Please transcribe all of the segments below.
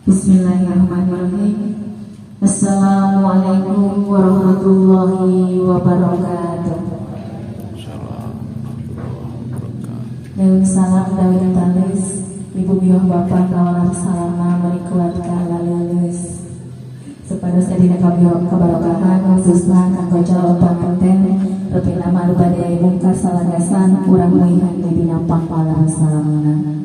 Bismillahirrahmanirrahim. Assalamualaikum warahmatullahi wabarakatuh. Dewi salam Dewi talis Ibu biyoh bapak kawalan salama berikeluarga lalilis sepada sedina kabarokahan khususna kanggo calon panganten rutin nama badai bungkas salagasan urang muihan di binapang kawalan salamana.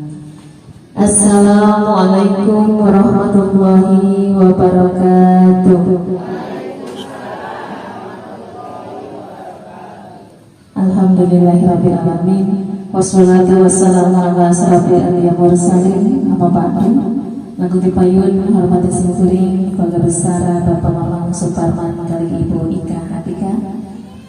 Assalamualaikum warahmatullahi wabarakatuh. Alhamdulillahirabbil alamin. Wassalatu wassalamu ala asrofil anbiya'i wal mursalin. Amma ba'du. Lagu dipayun hormati singkuring keluarga besar Bapak Mamang Suparman kali Ibu Ika Hatika.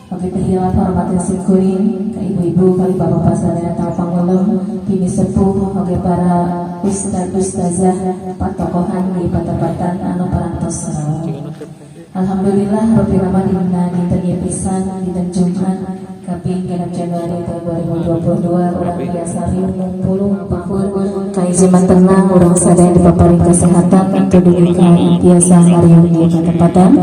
Bagi terhilang hormati singkuring ke ibu-ibu kali bapak sadaya tahu pangulung kini sepuh bagi para ustaz-ustazah patokohan di patapatan anu parantos Sarawak. Alhamdulillah Rabbil alamin dinten ieu pisan dinten Jumat kaping 6 Januari tahun 2022 urang biasa ngumpul pahur kaijiman tenang urang sadaya dipaparing kesehatan tuduh ka biasa harian di patapatan.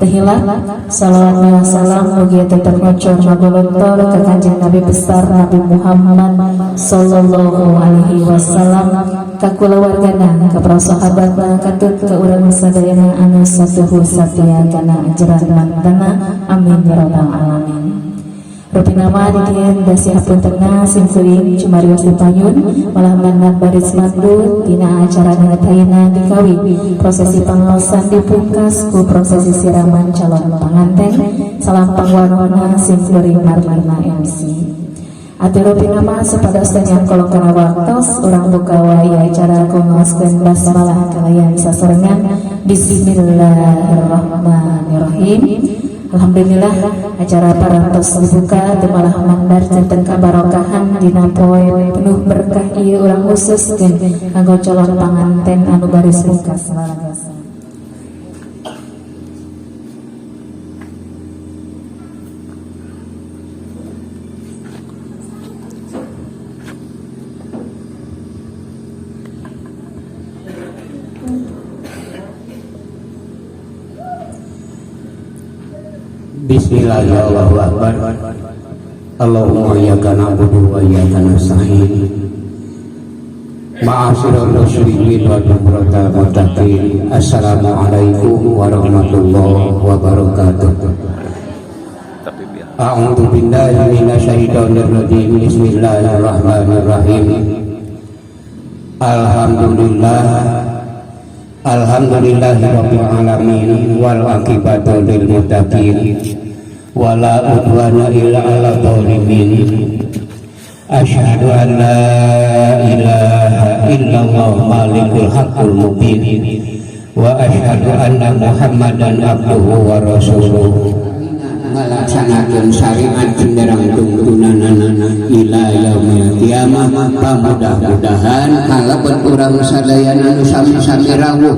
Tehilak salawat wa salam mugia tetap ngocor magolontor ke kanjeng Nabi besar Nabi Muhammad sallallahu alaihi wasallam ka kulawargana ka para sahabatna katut ka urang sadayana anu satuhu satia kana ajaran mantana amin ya rabbal alamin. Rupi nama dikian dasi hapun tengah singkuring cumarios dipayun malah mangan baris mandu tina acara ngatayana dikawi prosesi pangaosan dipungkas ku prosesi siraman calon panganten salam pangwarona singkuring marmarna MC atur rupi nama supados tanyang kolong kana waktos urang buka wae acara kongoskeun basmalah kalayan sasorengan bismillahirrahmanirrahim. Alhamdulillah acara parantos dibuka malah mandar janten kabarokahan dina poe penuh berkah ieu urang khususkeun kanggo calon panganten anu baris pungkas salagasan. Bismillahirrahmanirrahim. Allahumma iyyaka na'budu wa iyyaka nasta'in. Ma'asyiral muslimin wal muttaqin. Assalamualaikum warahmatullahi wabarakatuh. A'udzu billahi minasyaitonir rajim. Bismillahirrahmanirrahim. Alhamdulillahirabbil alamin wal aqibatu lil muttaqin wala udwana illa 'alal zalimin. Asyhadu an la ilaha illallah malikul haqqul mubin wa asyhadu anna muhammadan abduhu wa rasuluh. Ngalaksanakeun syariat cenderang tuntunanana ila yaumil qiyamah. Mudah-mudahan kalaban urang sadayana anu sami-sami rawuh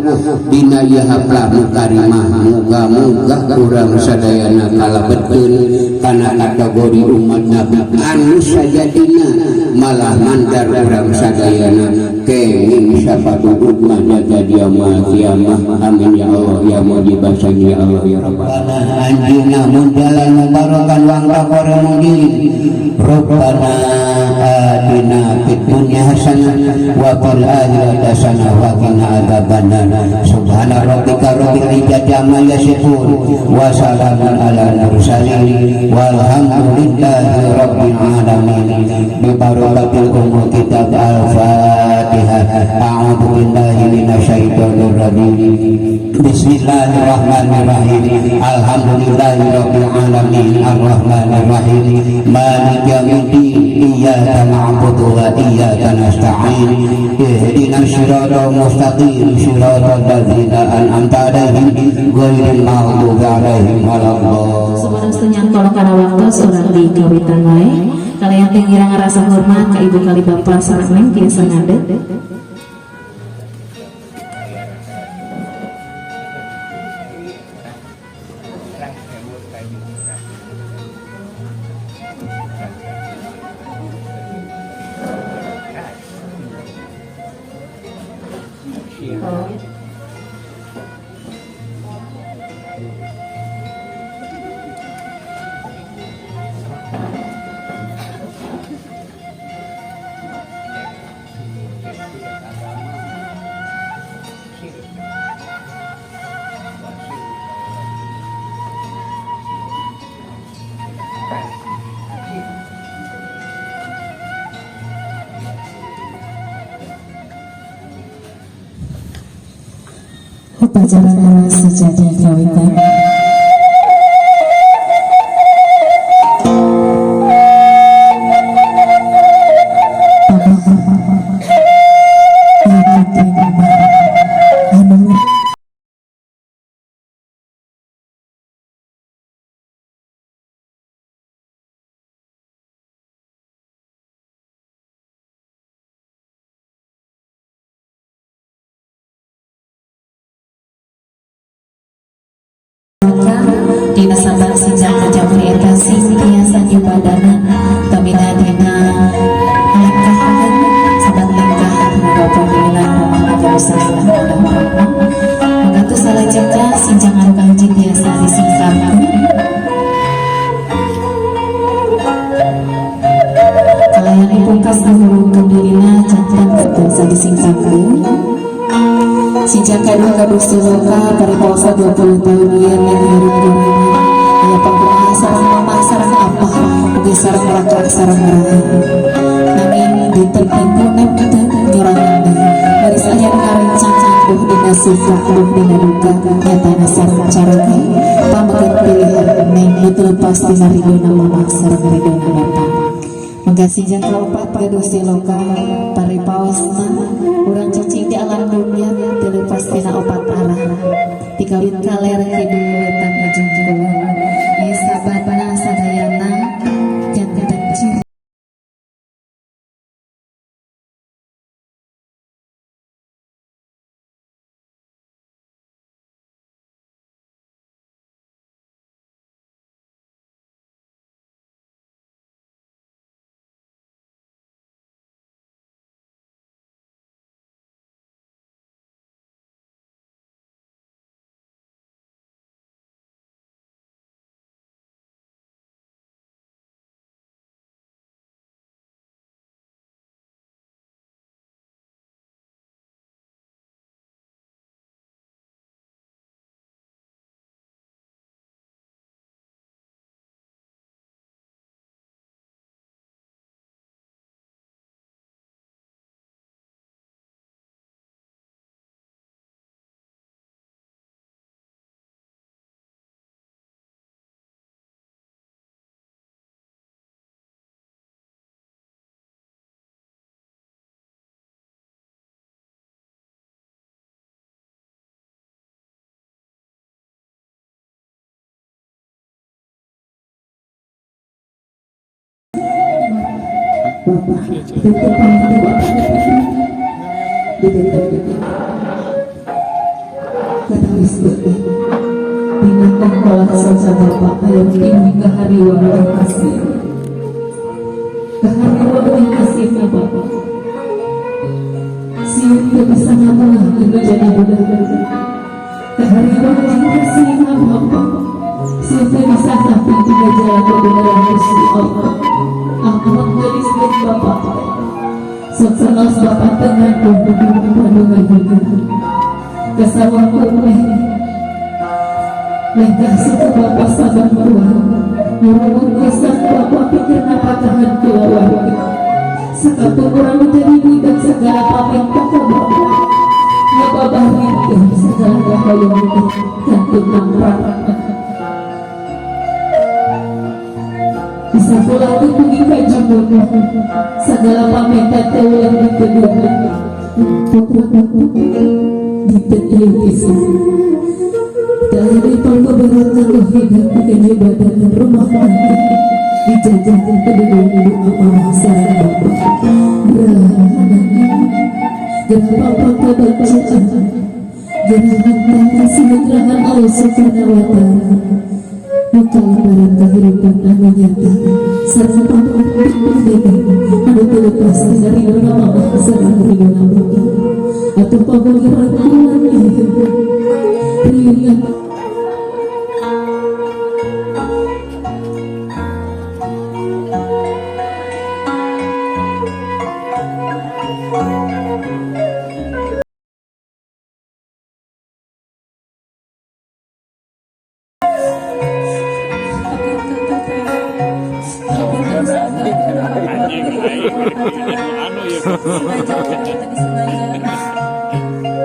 dina ieu haflah karimah muga-muga urang sadayana kalebetkeun kana kategori umat Nabi anu sajadina malah mandar urang sadayana kenging syafaat umat jadi yaumil qiyamah. Amin ya Allah ya mujibas ya Allah ya rabbal alamin. Anjeunna mun jalan mubarakan wa anta khairul munzilin. Rabbana atina fid dunya hasanah wa fil akhirati hasanah wa qina adzabannar. Subhana rabbika rabbil izzati amma yasifun wa salamun alal mursalin walhamdulillahi rabbil alamin. Bi barakatil umul kitab al-Fatihah. A'udzu billahi minasyaitonir rajim. Bismillahirrahmanirrahim. Alhamdulillahi rabbil alamin arrahmanir rahim maliki yaumiddin iyyaka na'budu wa iyyaka nasta'in ihdinas siratal mustaqim siratal ladzina an'amta 'alaihim ghairil maghdubi 'alaihim waladdallin. Saudara tolong kana waktu seorang di kawitan wae kalian tinggal ngerasa hormat ka ibu kali bapak sareng neng tiasa ngadeg. Upacara nama sejati kawitan. Dina sabar sejak kejamri eta sing tiasa nyubadana tamina dina lengkahan sabat lengkahan muga pamilan rumah usaha mengatur salah jaga sinjang anu kahiji tiasa disingkapkan kalayan pungkas dahulu kedurina jantan tiasa disingkapkan. Sejak kadung kadusti loka pariposa 20 tahun yang hirup dunia ya pangkumaha sarang mama sarang apa ugi sarang raka sarang raha nanging diterpinggu nepten ngirangan baris ayat karencang buh dina suka buh dina duka nyatana sarang carake pambegan pilihan neng betul pasti naridona mama sarang ridona bapak menggasih jangka opat kadusti loka paripaosna urang cacing di alam dunia telu pasti na opat arah tikawin kaler kidul wetan ujung kulon ieu sababna sadayana janten ciri Bapak tutup pintu kata wisbeti dina kongkola saja Bapak ayo tinggi ke hari yang kasih ke hari yang kasihnya Bapak siap ke bisa ngamulah juga jadi budak ke hari yang kasihnya Bapak Siapa bisa tapi juga jalan kebenaran Gusti Allah. Ampun gelis dan Bapak. Sukses Bapak dengan kandungan juga. Kesawang kumeh. Legah suku Bapak sabar tua. Murung kesan Bapak pikir apa tahan keluar. Sekatu orang menjadi budak segala pamit kakak Bapak. Bapak bahkan segala gahayang kantung nampak. Bisa pulang tutupi kajubun segala pamitan teulang di kedua ditetelisi dari pembebaran hidup kehebadan rumah tangga dijajakan kedua amarah sarang bapak gerah bapak kebancaan gerah tangga sinugrahan Allah subhanahu wa ta'ala muka lembaran kehidupan anu nyata serta pamit berbeda anu terlepas dari nama sarang ridho nama atau pembebaran ulang ringan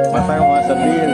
Masa mau sedih.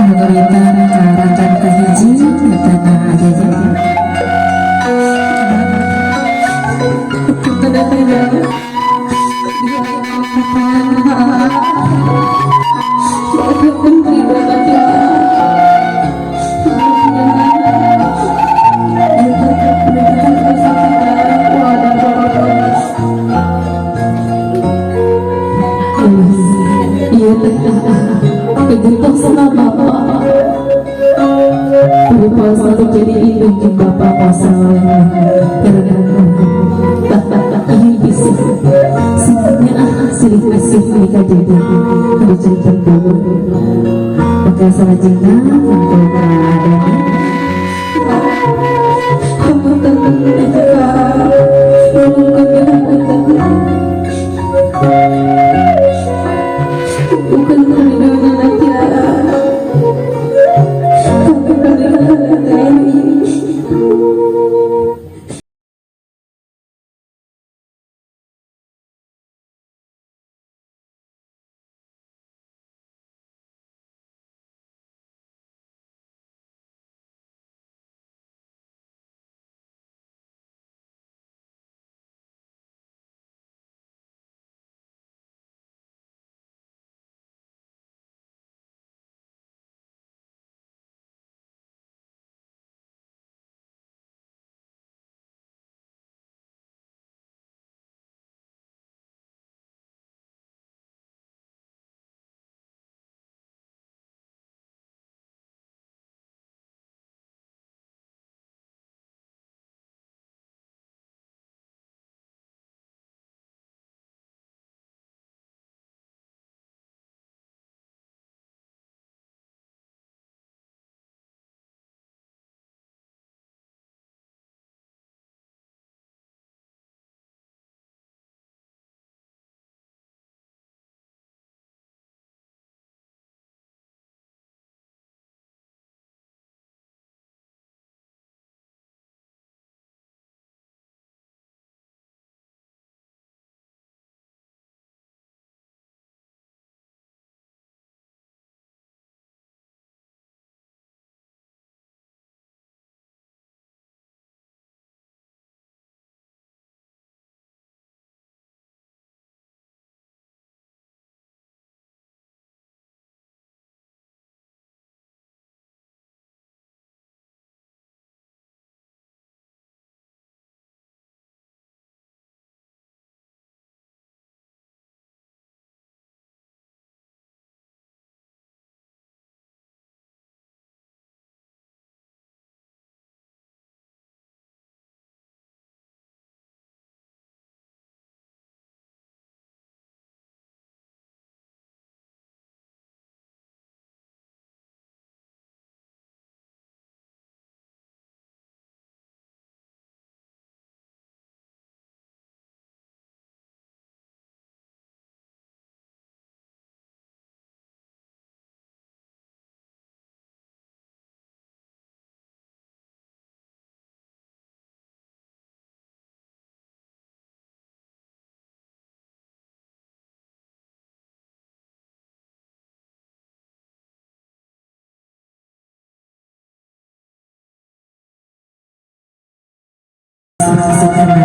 Pemerintahan karakan kahiji tanah aja iya kegiatan sama bapak berpuasa untuk jadi induk di bapak pasangan karena ingin bisa singkatnya sering kasih nikah jadi kalau cerita dulu maka salah cinta untuk keadaan kamu bukan sisi kanan.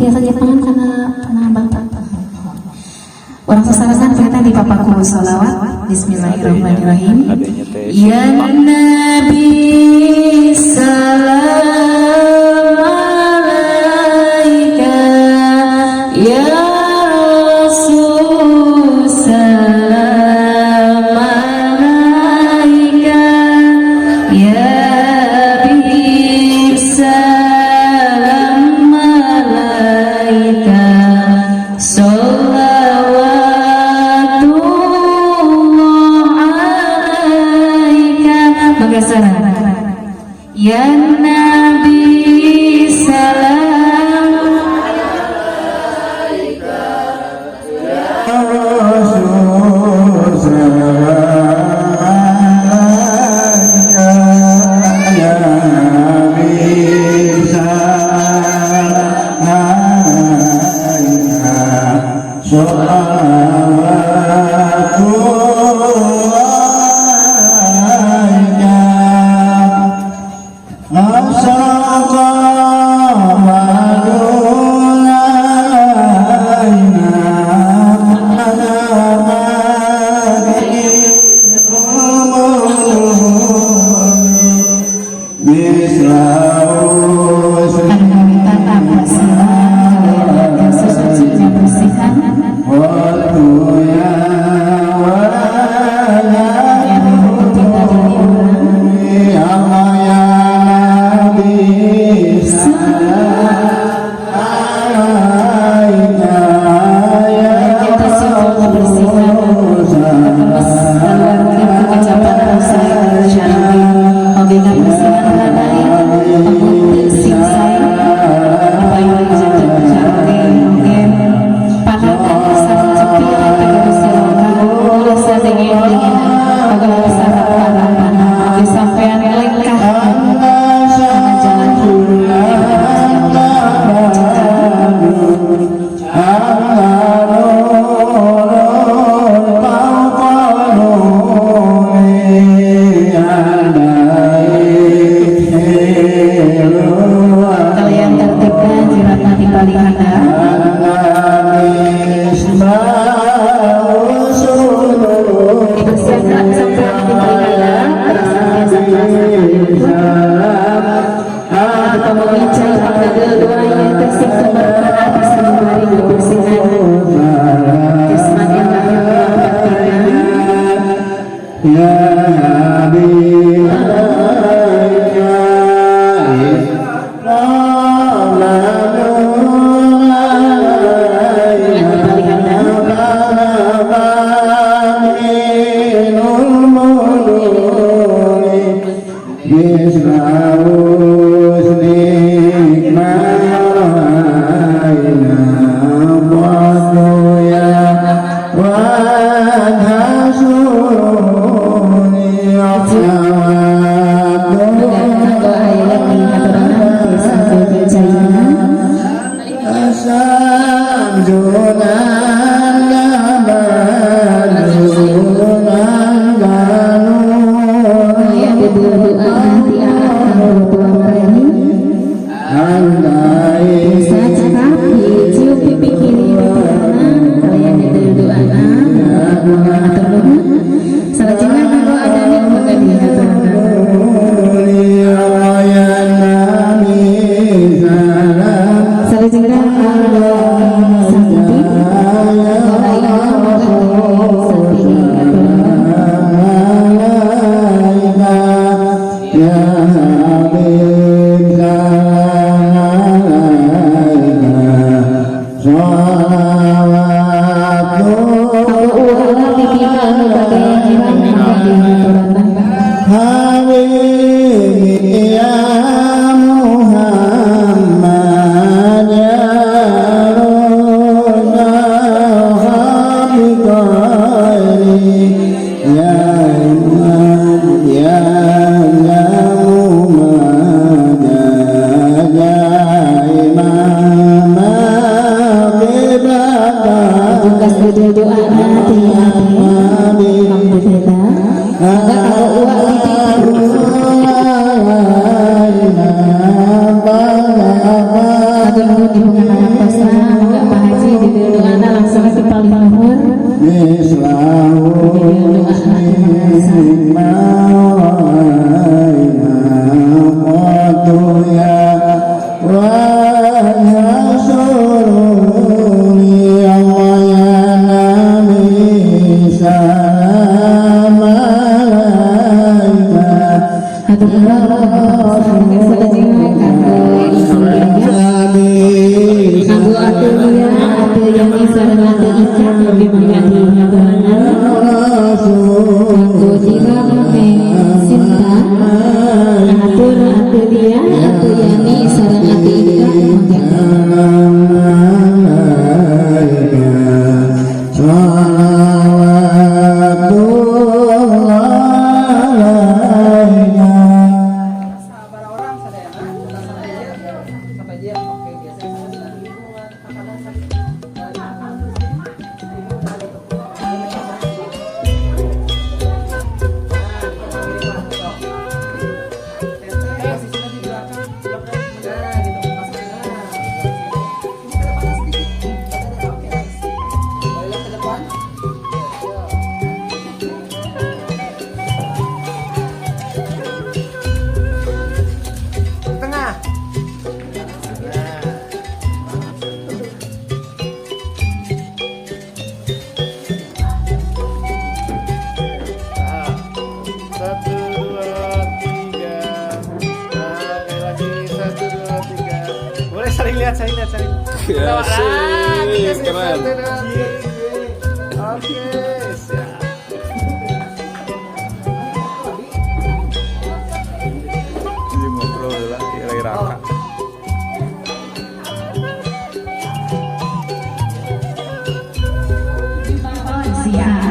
Biasa Jepangan karena bapak orang sesarangan kita di papaku salawat. Bismillahirrahmanirrahim. Ya Nabi salam alaika, ya Rasul salam alaika, ya Habib salam alaika, salawatullah alaika. Bagaimana? Ya Nabi salam para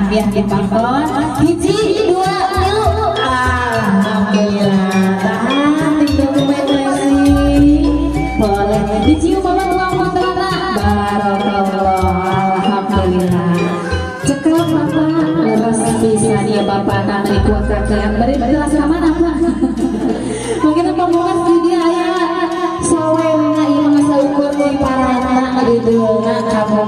biar dipakon hiji dua yuk alhamdulillah tahan dokumentasi boleh dicium mama tuang putrana barakallah alhamdulillah cekap bapak leres bisa dia bapak tanah kuat kakek beri asrama apa mungkin apa mau dia ya sawe na ieu mangsa ukur di parana di deuna kamu